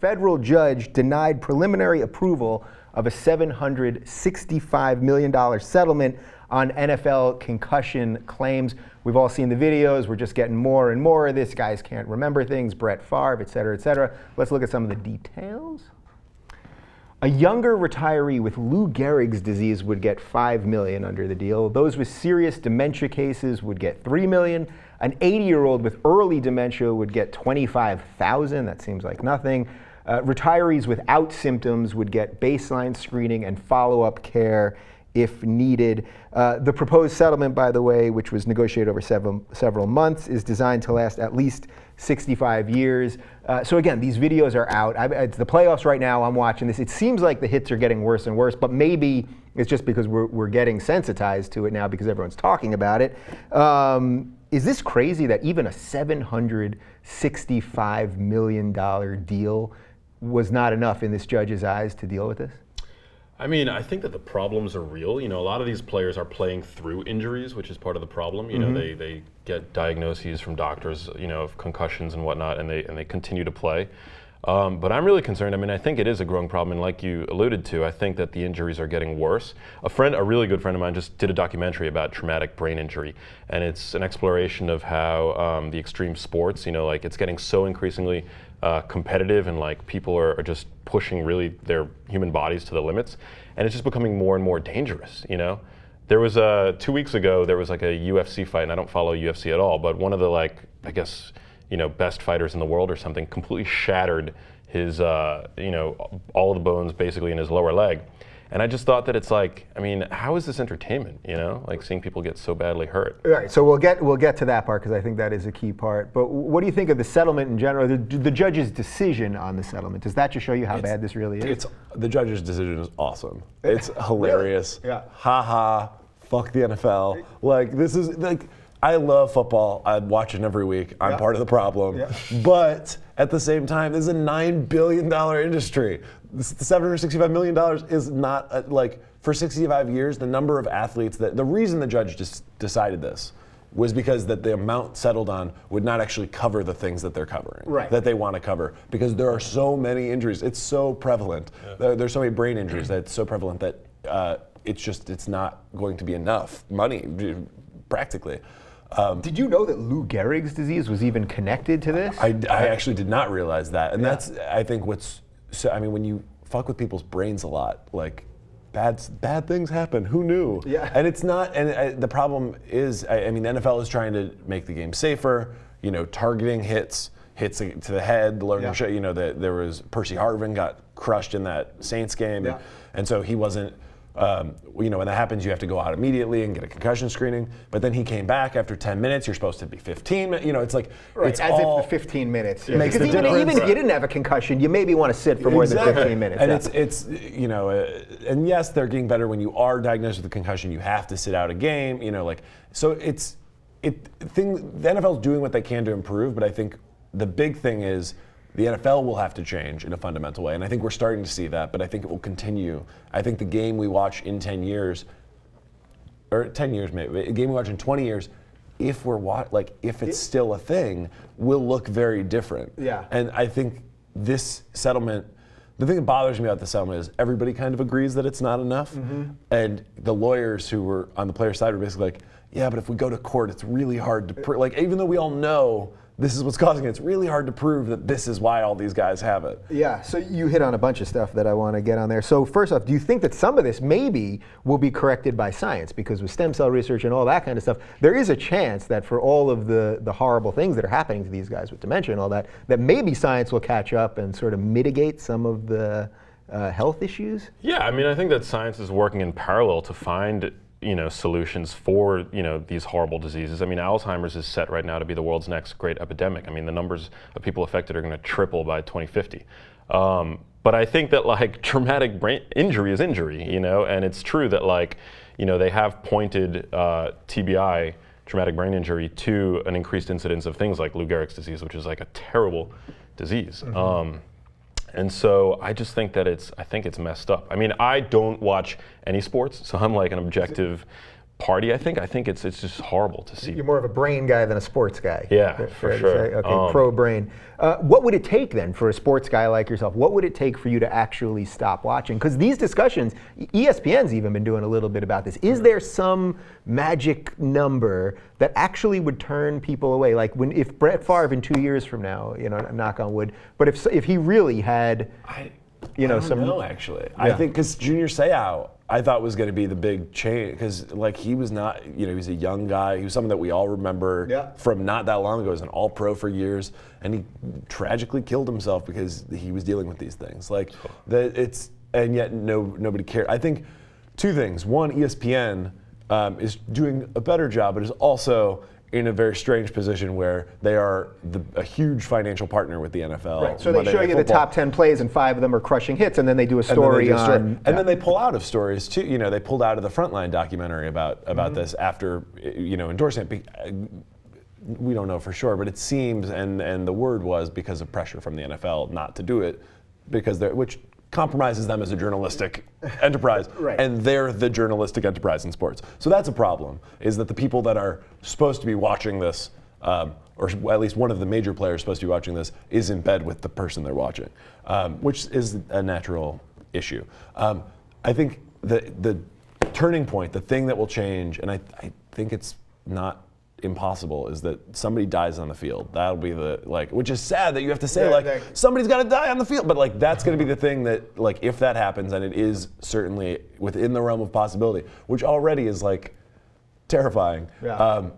federal judge denied preliminary approval of a $765 million settlement on NFL concussion claims. We've all seen the videos. We're just getting more and more of this. Guys can't remember things, Brett Favre, et cetera, et cetera. Let's look at some of the details. A younger retiree with Lou Gehrig's disease would get $5 million under the deal. Those with serious dementia cases would get $3 million. An 80-year-old with early dementia would get $25,000. That seems like nothing. Retirees without symptoms would get baseline screening and follow-up care if needed. The proposed settlement, by the way, which was negotiated over several months, is designed to last at least 65 years. So again, these videos are out. It's the playoffs right now. I'm watching this. It seems like the hits are getting worse and worse, but maybe it's just because we're getting sensitized to it now because everyone's talking about it. Is this crazy that even a $765 million deal was not enough in this judge's eyes to deal with this? I mean, I think that the problems are real. You know, a lot of these players are playing through injuries, which is part of the problem. You know, they get diagnoses from doctors, you know, of concussions and whatnot, and they continue to play. But I'm really concerned. I mean, I think it is a growing problem, and like you alluded to, I think that the injuries are getting worse. A really good friend of mine just did a documentary about traumatic brain injury, and it's an exploration of how the extreme sports, you know, like it's getting so increasingly competitive, and like people are just pushing really their human bodies to the limits, and it's just becoming more and more dangerous, you know? There was 2 weeks ago, there was like a UFC fight, and I don't follow UFC at all, but one of the, like, I guess, you know, best fighters in the world or something completely shattered his, you know, all of the bones basically in his lower leg. And I just thought that it's like, I mean, how is this entertainment, you know? Like seeing people get so badly hurt. All right, so we'll get to that part because I think that is a key part. But what do you think of the settlement in general, the judge's decision on the settlement? Does that just show you how bad this really is? The judge's decision is awesome. It's hilarious. Really? Yeah. Ha ha, fuck the NFL. Like, this is, like, I love football. I watch it every week. I'm part of the problem. Yeah. But at the same time, this is a $9 billion industry. This $765 million is not, like, for 65 years, the number of athletes the reason the judge just decided this was because that the amount settled on would not actually cover the things that they're covering, that they want to cover, because there are so many injuries. It's so prevalent. Yeah. There's so many brain injuries that it's so prevalent that it's not going to be enough money, practically. Did you know that Lou Gehrig's disease was even connected to this? I actually did not realize that, and that's, I think, I mean, when you fuck with people's brains a lot, like, bad things happen. Who knew? Yeah. And it's not. And the problem is, I mean, the NFL is trying to make the game safer. You know, targeting hits to the head. You know, there was Percy Harvin got crushed in that Saints game, and so he wasn't. You know, when that happens, you have to go out immediately and get a concussion screening. But then he came back after 10 minutes. You're supposed to be 15 minutes. You know, it's like, it's as if the 15 minutes. Yeah. Makes because the even if you didn't have a concussion, you maybe want to sit for more than 15 minutes. And it's you know, and yes, they're getting better. When you are diagnosed with a concussion, you have to sit out a game. You know, like, so the NFL is doing what they can to improve. But I think the big thing is, the NFL will have to change in a fundamental way, and I think we're starting to see that, but I think it will continue. I think the game we watch in 10 years, or 10 years maybe, a game we watch in 20 years, if it's still a thing, will look very different. Yeah. And I think this settlement, the thing that bothers me about the settlement is everybody kind of agrees that it's not enough, and the lawyers who were on the player side were basically like, yeah, but if we go to court, it's really hard to prove. Like, even though we all know this is what's causing it, it's really hard to prove that this is why all these guys have it. Yeah, so you hit on a bunch of stuff that I want to get on there. So first off, do you think that some of this maybe will be corrected by science? Because with stem cell research and all that kind of stuff, there is a chance that for all of the horrible things that are happening to these guys with dementia and all that, that maybe science will catch up and sort of mitigate some of the health issues? Yeah, I mean, I think that science is working in parallel to find, you know, solutions for, you know, these horrible diseases. I mean, Alzheimer's is set right now to be the world's next great epidemic. I mean, the numbers of people affected are going to triple by 2050. But I think that, like, traumatic brain injury is injury, you know, and it's true that, like, you know, they have pointed TBI, traumatic brain injury, to an increased incidence of things like Lou Gehrig's disease, which is like a terrible disease. And so I just think that I think it's messed up. I mean, I don't watch any sports, so I'm like an objective party. I think it's just horrible to see. You're more of a brain guy than a sports guy. Yeah, Fair for to sure. say? Okay, pro brain. What would it take then for a sports guy like yourself? What would it take for you to actually stop watching? Because these discussions, ESPN's even been doing a little bit about this. Is there some magic number that actually would turn people away? Like if Brett Favre in 2 years from now, knock on wood, but if he really had, I don't know, actually. Yeah. I think because Junior Seau, I thought was going to be the big change, because he was not, he was a young guy. He was someone that we all remember from not that long ago. He was an all-pro for years, and he tragically killed himself because he was dealing with these things. And yet nobody cared. I think two things. One, ESPN is doing a better job, but is also in a very strange position where they are a huge financial partner with the NFL. Right. So they show you the top 10 plays, and 5 of them are crushing hits, and then they do a story and then they pull out of stories too. They pulled out of the Frontline documentary about this after endorsing it. We don't know for sure, but it seems, and the word was because of pressure from the NFL not to do it, which compromises them as a journalistic enterprise, Right. And they're the journalistic enterprise in sports. So that's a problem, is that the people that are supposed to be watching this, or at least one of the major players supposed to be watching this, is in bed with the person they're watching, which is a natural issue. I think the turning point, the thing that will change, and I think it's not impossible, is that somebody dies on the field. That'll be which is sad that you have to say somebody's got to die on the field, but that's going to be the thing that if that happens, and it is certainly within the realm of possibility, which already is terrifying. Yeah.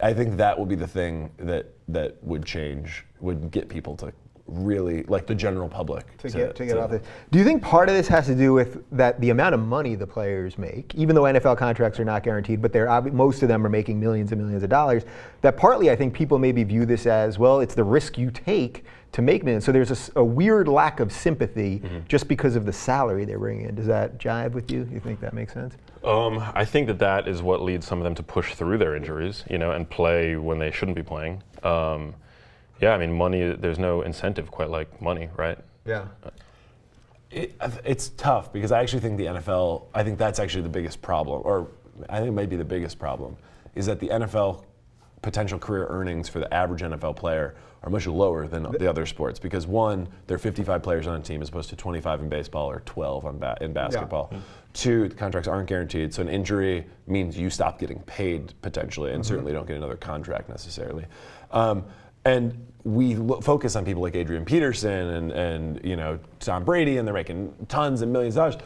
I think that will be the thing that would get people to really, the general public to get off this. Do you think part of this has to do with the amount of money the players make, even though NFL contracts are not guaranteed, but most of them are making millions and millions of dollars, that partly I think people maybe view this as, well, it's the risk you take to make millions. So there's a weird lack of sympathy just because of the salary they're bringing in. Does that jive with you? You think that makes sense? I think that is what leads some of them to push through their injuries, and play when they shouldn't be playing. Yeah, I mean, money, there's no incentive quite like money, right? Yeah. It's tough, because I actually think the NFL, I think that's actually the biggest problem, or I think it might be the biggest problem, is that the NFL potential career earnings for the average NFL player are much lower than the other sports, because one, there are 55 players on a team as opposed to 25 in baseball or 12 in basketball. Yeah. Two, the contracts aren't guaranteed, so an injury means you stop getting paid potentially, and certainly don't get another contract necessarily. And we focus on people like Adrian Peterson and Tom Brady, and they're making tons and millions of dollars.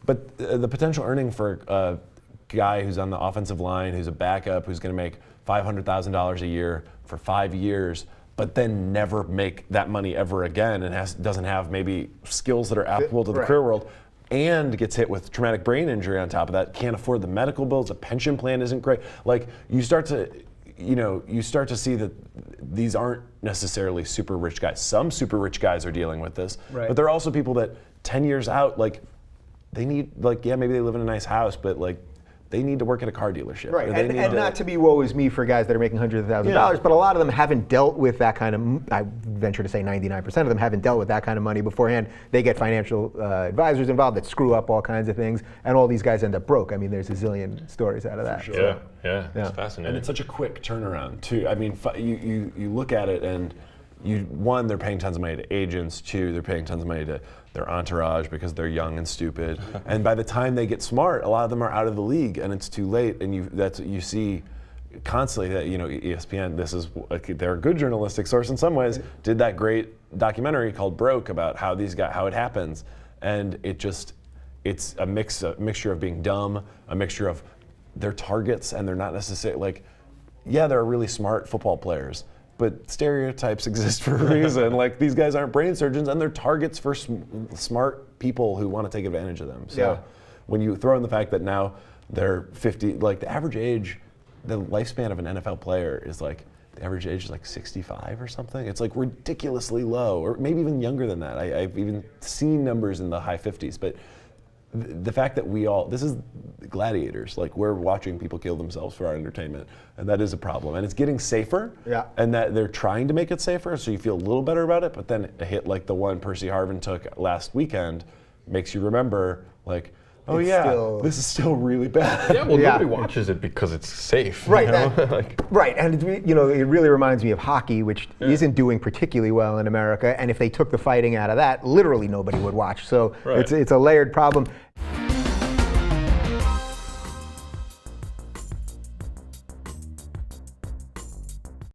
But the potential earning for a guy who's on the offensive line, who's a backup, who's going to make $500,000 a year for 5 years, but then never make that money ever again, and doesn't have maybe skills that are applicable to the career world, and gets hit with traumatic brain injury on top of that, can't afford the medical bills, the pension plan isn't great. You start to see that these aren't necessarily super rich guys. Some super rich guys are dealing with this, but there are also people that 10 years out, they need, maybe they live in a nice house, but they need to work at a car dealership. Right, and not to be woe is me for guys that are making hundreds of thousands of dollars, but a lot of them haven't dealt with that kind of, I venture to say 99% of them haven't dealt with that kind of money beforehand. They get financial advisors involved that screw up all kinds of things, and all these guys end up broke. I mean, there's a zillion stories out of that. For sure. Yeah, it's fascinating. And it's such a quick turnaround, too. I mean, you look at it, and one, they're paying tons of money to agents. Two, they're paying tons of money to their entourage because they're young and stupid. And by the time they get smart, a lot of them are out of the league, and it's too late. And that's what you see constantly, that ESPN, they're a good journalistic source in some ways, did that great documentary called Broke about how it happens. And it's a mixture of being dumb, a mixture of their targets, and they're not necessarily they're really smart football players, but stereotypes exist for a reason. These guys aren't brain surgeons, and they're targets for smart people who want to take advantage of them. So when you throw in the fact that now they're 50, the average age, the lifespan of an NFL player is the average age is 65 or something. It's ridiculously low, or maybe even younger than that. I've even seen numbers in the high 50s, but the fact that this is gladiators, we're watching people kill themselves for our entertainment, and that is a problem. And it's getting safer, and that they're trying to make it safer, so you feel a little better about it, but then a hit like the one Percy Harvin took last weekend makes you remember, oh it's yeah, still, this is still really bad. Yeah, well, Yeah. nobody watches it because it's safe. Right, You know? that- right, and it really reminds me of hockey, which isn't doing particularly well in America. And if they took the fighting out of that, literally nobody would watch. So Right. it's a layered problem.